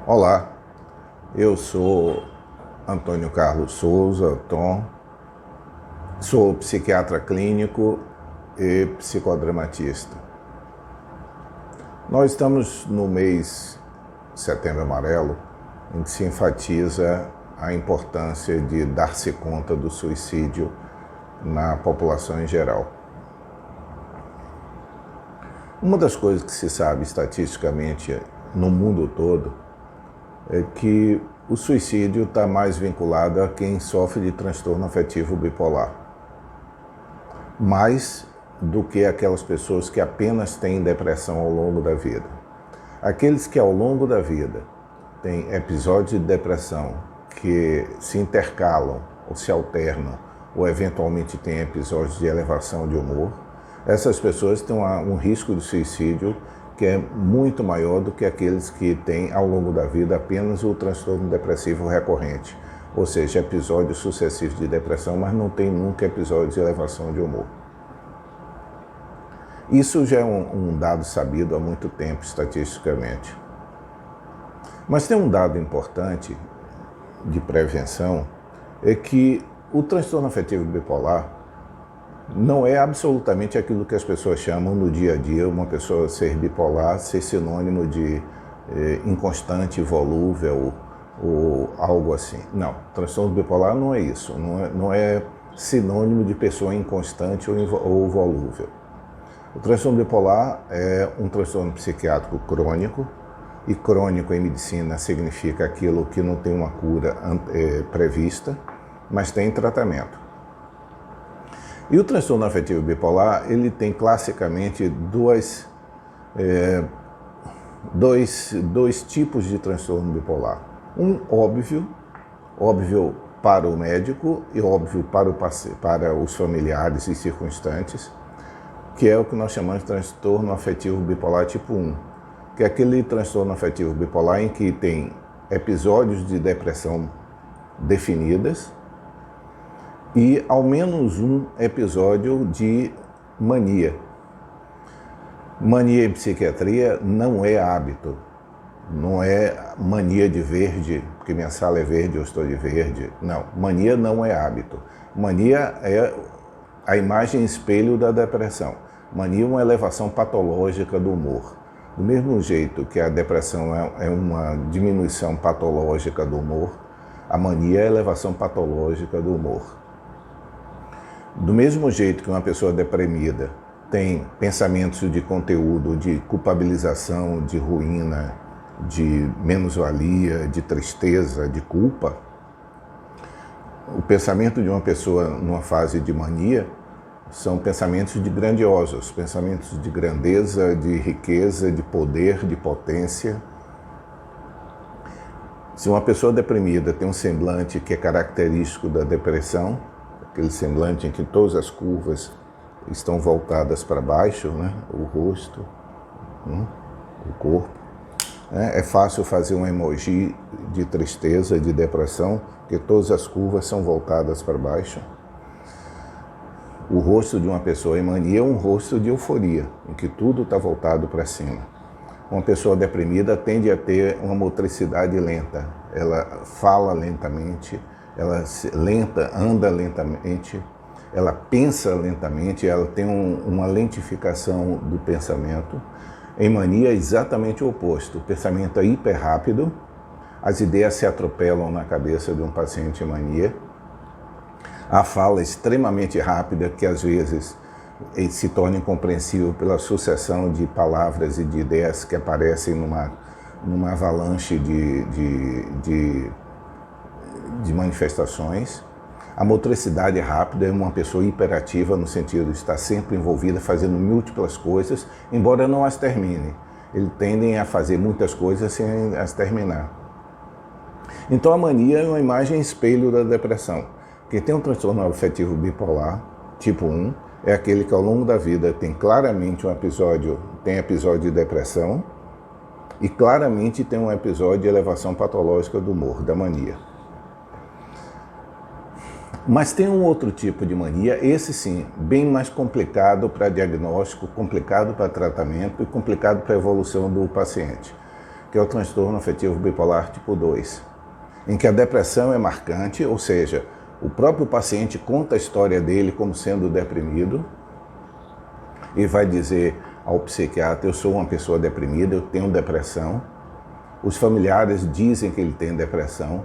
Olá, eu sou Antônio Carlos Souza, Tom, sou psiquiatra clínico e psicodramatista. Nós estamos no mês Setembro Amarelo, em que se enfatiza a importância de dar-se conta do suicídio na população em geral. Uma das coisas que se sabe estatisticamente no mundo todo é que o suicídio está mais vinculado a quem sofre de transtorno afetivo bipolar, mais do que aquelas pessoas que apenas têm depressão ao longo da vida. Aqueles que ao longo da vida têm episódios de depressão que se intercalam ou se alternam, ou eventualmente têm episódios de elevação de humor, essas pessoas têm um risco de suicídio que é muito maior do que aqueles que têm ao longo da vida apenas o transtorno depressivo recorrente, ou seja, episódios sucessivos de depressão, mas não tem nunca episódios de elevação de humor. Isso já é um dado sabido há muito tempo, estatisticamente. Mas tem um dado importante de prevenção, é que o transtorno afetivo bipolar não é absolutamente aquilo que as pessoas chamam no dia a dia, uma pessoa ser bipolar, ser sinônimo de inconstante, volúvel ou algo assim. Não, transtorno bipolar não é isso, não é sinônimo de pessoa inconstante ou volúvel. O transtorno bipolar é um transtorno psiquiátrico crônico, e crônico em medicina significa aquilo que não tem uma cura prevista, mas tem tratamento. E o transtorno afetivo bipolar, ele tem classicamente dois tipos de transtorno bipolar. Um óbvio para o médico e óbvio para os familiares e circunstantes, que é o que nós chamamos de transtorno afetivo bipolar tipo 1, que é aquele transtorno afetivo bipolar em que tem episódios de depressão definidas, e ao menos um episódio de mania. Mania em psiquiatria não é hábito, não é mania de verde, porque minha sala é verde, eu estou de verde. Não, mania não é hábito. Mania é a imagem espelho da depressão. Mania é uma elevação patológica do humor. Do mesmo jeito que a depressão é uma diminuição patológica do humor, a mania é a elevação patológica do humor. Do mesmo jeito que uma pessoa deprimida tem pensamentos de conteúdo, de culpabilização, de ruína, de menos-valia, de tristeza, de culpa, o pensamento de uma pessoa numa fase de mania são pensamentos de grandiosos, pensamentos de grandeza, de riqueza, de poder, de potência. Se uma pessoa deprimida tem um semblante que é característico da depressão, aquele semblante em que todas as curvas estão voltadas para baixo, né? O rosto, o corpo. É fácil fazer um emoji de tristeza, de depressão, porque todas as curvas são voltadas para baixo. O rosto de uma pessoa em mania é um rosto de euforia, em que tudo está voltado para cima. Uma pessoa deprimida tende a ter uma motricidade lenta, ela fala lentamente, ela anda lentamente, ela pensa lentamente, ela tem uma lentificação do pensamento. Em mania é exatamente o oposto, o pensamento é hiper rápido, as ideias se atropelam na cabeça de um paciente em mania, a fala é extremamente rápida, que às vezes se torna incompreensível pela sucessão de palavras e de ideias que aparecem numa avalanche de manifestações. A motricidade é rápida, é uma pessoa hiperativa no sentido de estar sempre envolvida, fazendo múltiplas coisas, embora não as termine. Eles tendem a fazer muitas coisas sem as terminar. Então a mania é uma imagem espelho da depressão. Quem tem um transtorno afetivo bipolar, tipo 1, é aquele que ao longo da vida tem claramente episódio de depressão e claramente tem um episódio de elevação patológica do humor, da mania. Mas tem um outro tipo de mania, esse sim, bem mais complicado para diagnóstico, complicado para tratamento e complicado para a evolução do paciente, que é o transtorno afetivo bipolar tipo 2, em que a depressão é marcante, ou seja, o próprio paciente conta a história dele como sendo deprimido e vai dizer ao psiquiatra: eu sou uma pessoa deprimida, eu tenho depressão. Os familiares dizem que ele tem depressão,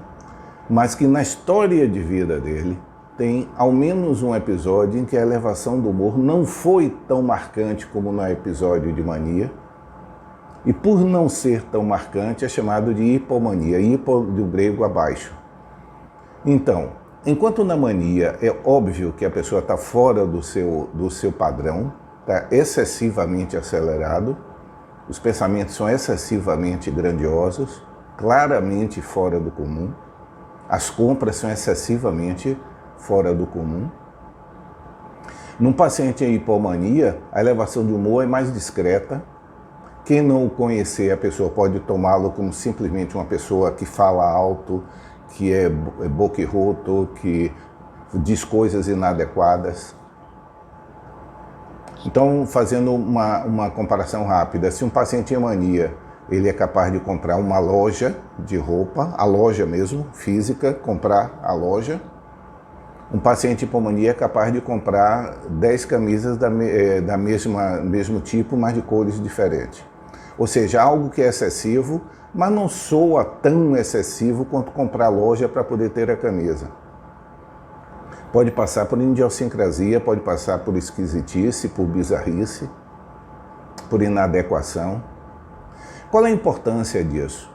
mas que na história de vida dele tem ao menos um episódio em que a elevação do humor não foi tão marcante como no episódio de mania, e por não ser tão marcante é chamado de hipomania, hipo do grego abaixo. Então, enquanto na mania é óbvio que a pessoa está fora do seu padrão, está excessivamente acelerado, os pensamentos são excessivamente grandiosos, claramente fora do comum, as compras são excessivamente fora do comum. Num paciente em hipomania, a elevação de humor é mais discreta. Quem não o conhecer, a pessoa pode tomá-lo como simplesmente uma pessoa que fala alto, que é boquirroto, que diz coisas inadequadas. Então, fazendo uma comparação rápida, se um paciente em mania, ele é capaz de comprar uma loja de roupa, a loja mesmo, física, comprar a loja, um paciente em hipomania é capaz de comprar 10 camisas da mesmo tipo, mas de cores diferentes. Ou seja, algo que é excessivo, mas não soa tão excessivo quanto comprar loja para poder ter a camisa. Pode passar por idiosincrasia, pode passar por esquisitice, por bizarrice, por inadequação. Qual é a importância disso?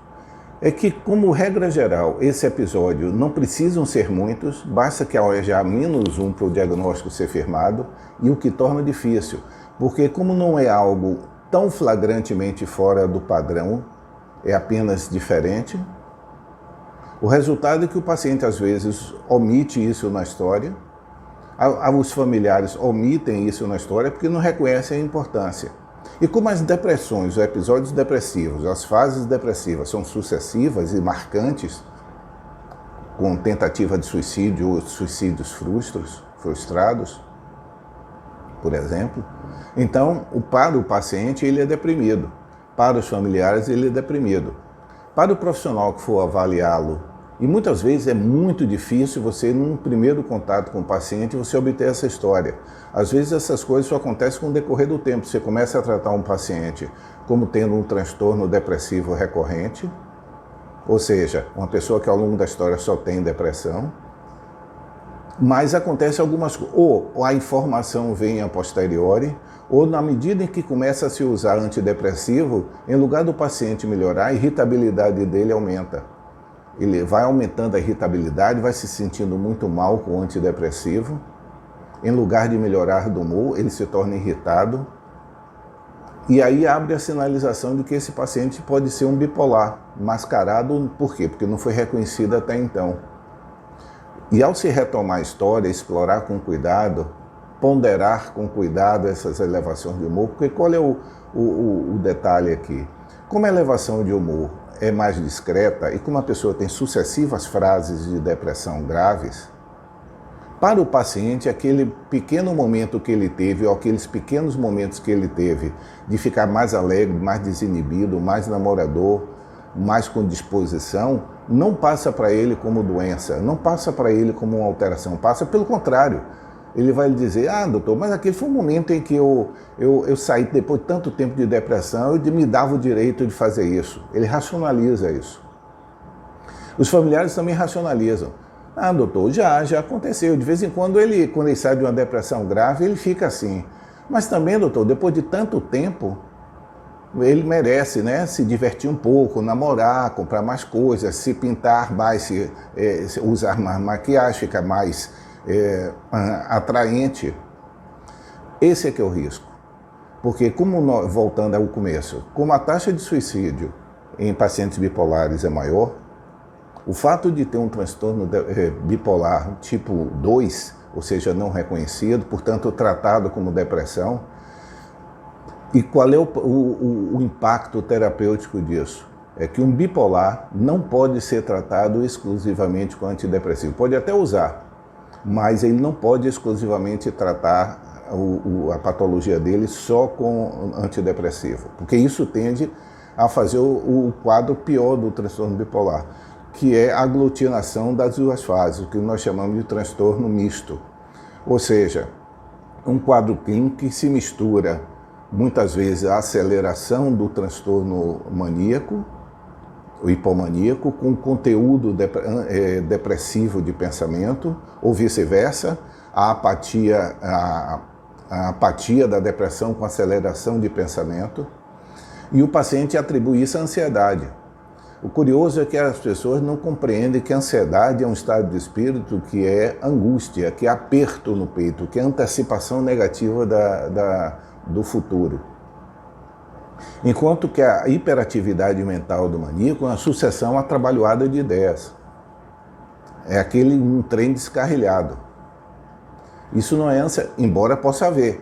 É que, como regra geral, esse episódio não precisam ser muitos, basta que haja menos um para o diagnóstico ser firmado, e o que torna difícil, porque como não é algo tão flagrantemente fora do padrão, é apenas diferente, o resultado é que o paciente às vezes omite isso na história, os familiares omitem isso na história porque não reconhecem a importância. E como as depressões, os episódios depressivos, as fases depressivas são sucessivas e marcantes, com tentativa de suicídio ou suicídios frustrados, por exemplo, então para o paciente ele é deprimido, para os familiares ele é deprimido. Para o profissional que for avaliá-lo, e muitas vezes é muito difícil você, num primeiro contato com o paciente, você obter essa história. Às vezes essas coisas só acontecem com o decorrer do tempo. Você começa a tratar um paciente como tendo um transtorno depressivo recorrente, ou seja, uma pessoa que ao longo da história só tem depressão, mas acontece algumas coisas, ou a informação vem a posteriori, ou na medida em que começa a se usar antidepressivo, em lugar do paciente melhorar, a irritabilidade dele aumenta. Ele vai aumentando a irritabilidade, vai se sentindo muito mal com o antidepressivo. Em lugar de melhorar do humor, ele se torna irritado. E aí abre a sinalização de que esse paciente pode ser um bipolar, mascarado. Por quê? Porque não foi reconhecido até então. E ao se retomar a história, explorar com cuidado, ponderar com cuidado essas elevações de humor, porque qual é o detalhe aqui? Como a elevação de humor é mais discreta e como a pessoa tem sucessivas frases de depressão graves, para o paciente, aquele pequeno momento que ele teve, ou aqueles pequenos momentos que ele teve de ficar mais alegre, mais desinibido, mais namorador, mais com disposição, não passa para ele como doença, não passa para ele como uma alteração, passa pelo contrário. Ele vai lhe dizer: ah, doutor, mas aquele foi um momento em que eu saí depois de tanto tempo de depressão, eu me dava o direito de fazer isso. Ele racionaliza isso. Os familiares também racionalizam. Ah, doutor, já aconteceu. De vez em quando, quando ele sai de uma depressão grave, ele fica assim. Mas também, doutor, depois de tanto tempo, ele merece, né, se divertir um pouco, namorar, comprar mais coisas, se pintar mais, usar mais maquiagem, ficar mais atraente. Esse é que é o risco. Porque, voltando ao começo, como a taxa de suicídio em pacientes bipolares é maior, o fato de ter um transtorno bipolar tipo 2, ou seja, não reconhecido, portanto tratado como depressão, e qual é o impacto terapêutico disso? É que um bipolar não pode ser tratado exclusivamente com antidepressivo. Pode até usar, mas ele não pode exclusivamente tratar a patologia dele só com antidepressivo, porque isso tende a fazer o quadro pior do transtorno bipolar, que é a aglutinação das duas fases, o que nós chamamos de transtorno misto. Ou seja, um quadro clínico que se mistura, muitas vezes, a aceleração do transtorno maníaco, o hipomaníaco, com conteúdo depressivo de pensamento, ou vice-versa, a apatia da depressão com aceleração de pensamento, e o paciente atribui isso à ansiedade. O curioso é que as pessoas não compreendem que a ansiedade é um estado de espírito que é angústia, que é aperto no peito, que é antecipação negativa do futuro. Enquanto que a hiperatividade mental do maníaco é uma sucessão atrabalhoada de ideias. É um trem descarrilhado. Isso não é ânsia, embora possa haver.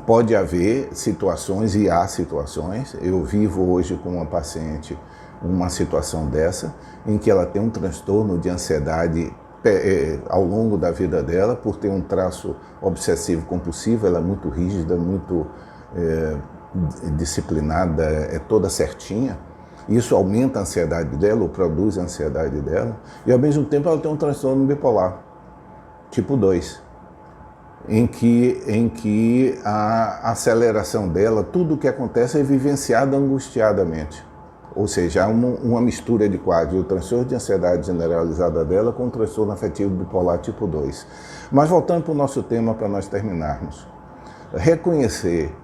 Pode haver situações, e há situações. Eu vivo hoje com uma paciente uma situação dessa, em que ela tem um transtorno de ansiedade ao longo da vida dela, por ter um traço obsessivo-compulsivo. Ela é muito rígida, muito disciplinada, é toda certinha. Isso aumenta a ansiedade dela, ou produz a ansiedade dela, e ao mesmo tempo ela tem um transtorno bipolar, tipo 2, em que a aceleração dela, tudo o que acontece é vivenciado angustiadamente. Ou seja, há uma mistura de quadros, o transtorno de ansiedade generalizada dela com o transtorno afetivo bipolar tipo 2. Mas voltando para o nosso tema, para nós terminarmos, reconhecer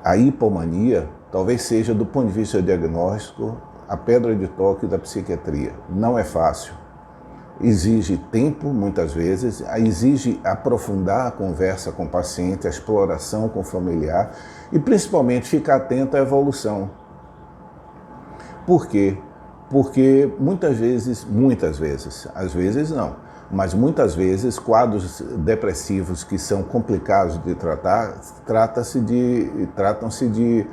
a hipomania talvez seja, do ponto de vista diagnóstico, a pedra de toque da psiquiatria. Não é fácil. Exige tempo, muitas vezes, exige aprofundar a conversa com o paciente, a exploração com o familiar e, principalmente, ficar atento à evolução. Por quê? Porque muitas vezes, às vezes não, mas muitas vezes quadros depressivos que são complicados de tratar, tratam-se de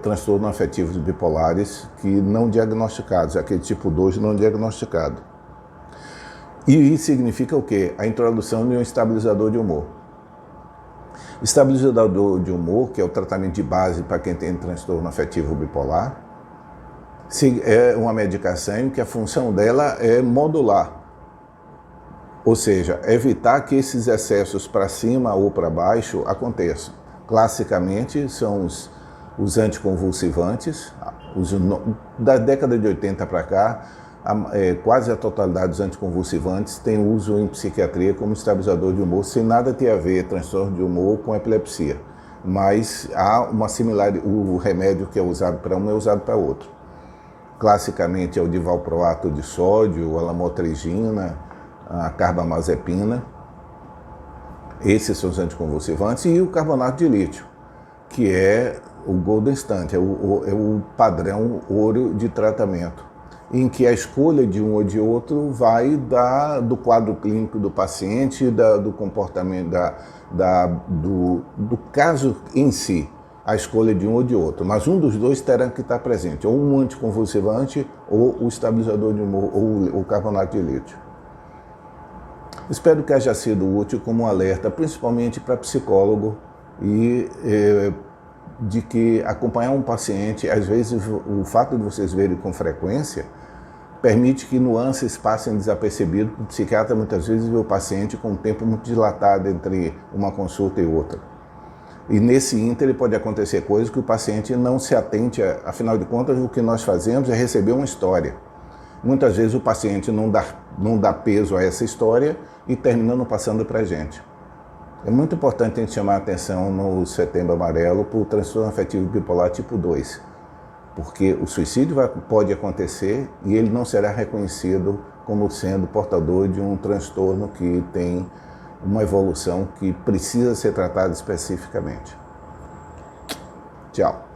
transtornos afetivos bipolares que não diagnosticados, aquele tipo 2 não diagnosticado. E isso significa o quê? A introdução de um estabilizador de humor. Estabilizador de humor, que é o tratamento de base para quem tem transtorno afetivo bipolar, é uma medicação em que a função dela é modular. Ou seja, evitar que esses excessos para cima ou para baixo aconteçam. Classicamente são os anticonvulsivantes. Da década de 80 para cá, quase a totalidade dos anticonvulsivantes tem uso em psiquiatria como estabilizador de humor, sem nada ter a ver transtorno de humor com epilepsia. Mas há uma similaridade, o remédio que é usado para um é usado para outro. Classicamente é o divalproato de sódio, a lamotrigina, a carbamazepina. Esses são os anticonvulsivantes, e o carbonato de lítio, que é o golden standard, é o padrão ouro de tratamento, em que a escolha de um ou de outro vai do quadro clínico do paciente, do comportamento, do caso em si, a escolha de um ou de outro. Mas um dos dois terá que estar presente, ou um anticonvulsivante, ou o estabilizador de humor, ou o carbonato de lítio. Espero que haja sido útil como um alerta, principalmente para psicólogo, e de que acompanhar um paciente, às vezes o fato de vocês verem com frequência, permite que nuances passem desapercebidas. O psiquiatra muitas vezes vê o paciente com um tempo muito dilatado entre uma consulta e outra. E nesse ínter pode acontecer coisas que o paciente não se atente, afinal de contas o que nós fazemos é receber uma história. Muitas vezes o paciente não dá peso a essa história e termina não passando para a gente. É muito importante a gente chamar a atenção no Setembro Amarelo para o transtorno afetivo bipolar tipo 2, porque o suicídio pode acontecer e ele não será reconhecido como sendo portador de um transtorno que tem uma evolução que precisa ser tratada especificamente. Tchau.